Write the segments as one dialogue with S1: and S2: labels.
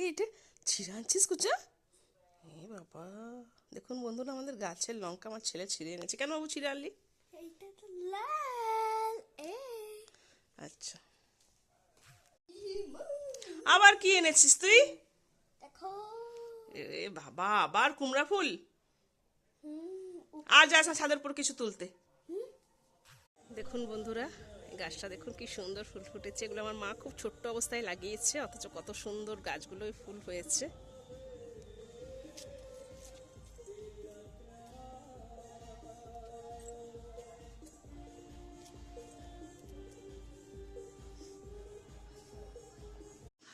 S1: এটা ছিঁড়ে আনছিস কুচা? এ বাবা, দেখুন বন্ধুরা, আমাদের গাছের লঙ্কা আমার ছেলে ছিঁড়ে এনেছে। কেন বাবু ছিঁড়ে আনলি?
S2: এইটা তো লাল।
S1: আচ্ছা, আবার কি এনেছিস তুই?
S2: দেখো।
S1: এ বাবা, আবার কুমড়া ফুল?
S2: হুম,
S1: আর যাস না ছাদের উপর কিছু তুলতে। দেখুন বন্ধুরা, এই গাছটা দেখুন কি সুন্দর ফুল ফুটেছে। এগুলো আমার মা খুব ছোট্ট অবস্থায় লাগিয়েছে, অথচ কত সুন্দর গাছগুলোই ফুল হয়েছে।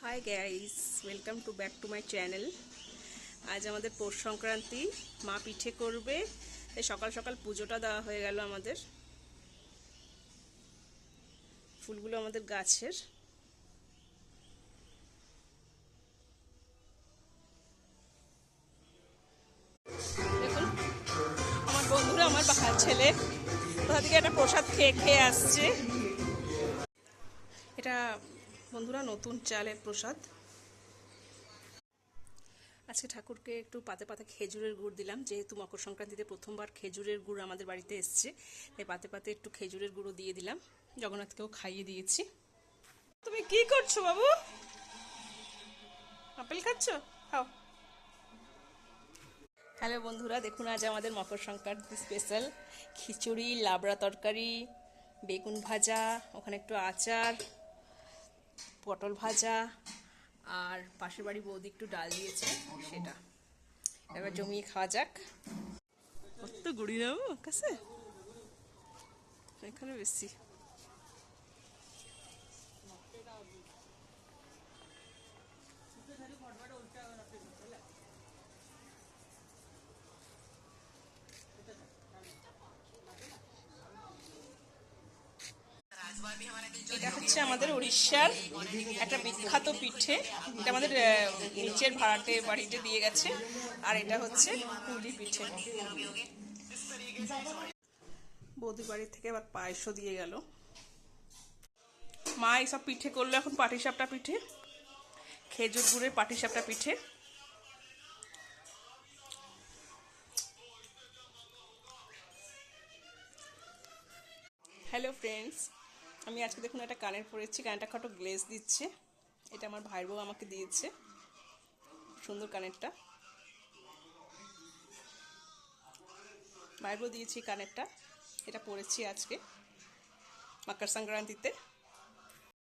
S1: Hi guys, welcome to back to my channel. আজ আমাদের পৌষ সংক্রান্তি, মা পিঠে করবে। এই সকাল সকাল পুজোটা দেওয়া হয়ে গেল আমাদের। ফুলগুলো আমাদের গাছের। দেখুন আমার বন্ধুরা, আমার বাহার ছেলে কোথা থেকে একটা প্রসাদ খেয়ে খেয়ে আসছে। এটা বন্ধুরা নতুন চালের প্রসাদ। আজকে ঠাকুরকে একটু পাতে পাতে খেজুরের গুড় দিলাম, যেহেতু মকর সংক্রান্তিতে প্রথমবার খেজুরের গুড় আমাদের বাড়িতে এসছে, তাই পাতে পাতে একটু খেজুরের গুঁড়ো দিয়ে দিলাম। জগন্নাথকেও খাইয়ে দিয়েছি। তুমি কি করছো বাবু? আপেল খাচ্ছ? খাও। হ্যালো বন্ধুরা, দেখুন আজ আমাদের মকর সংক্রান্তি স্পেশাল খিচুড়ি, লাবড়া তরকারি, বেগুন ভাজা, ওখানে একটু আচার, পটল ভাজা, আর পাশের বাড়ি বৌদি একটু ডাল দিয়েছে, সেটা এবার জমিয়ে খাওয়া যাক। কত গুড়ি নেবো কাছে, এখানে বেশি। এটা হচ্ছে আমাদের উড়িষ্যার একটা বিখ্যাত পিঠে। এটা আমাদের নিচের ভাড়াটে বাড়িতে দিয়ে গেছে। আর এটা হচ্ছে পুলি পিঠে। বৌদির বাড়ি থেকে আবার পায়েসও দিয়ে গেল। মা এইসব পিঠে করলো এখন, পাটিসাপটা পিঠে, খেজুর গুড়ের পাটিসাপটা পিঠে। হ্যালো ফ্রেন্ডস, আমি আজকে দেখুন একটা কানের পরেছি, কানেরটা খাটো গ্লেজ দিচ্ছে। এটা আমার ভাইয়ের বউ আমাকে দিয়েছে, সুন্দর কানেরটা। ভাইয়ের বউ দিয়েছি কানেরটা, এটা পরেছি আজকে মকর সংক্রান্তিতে।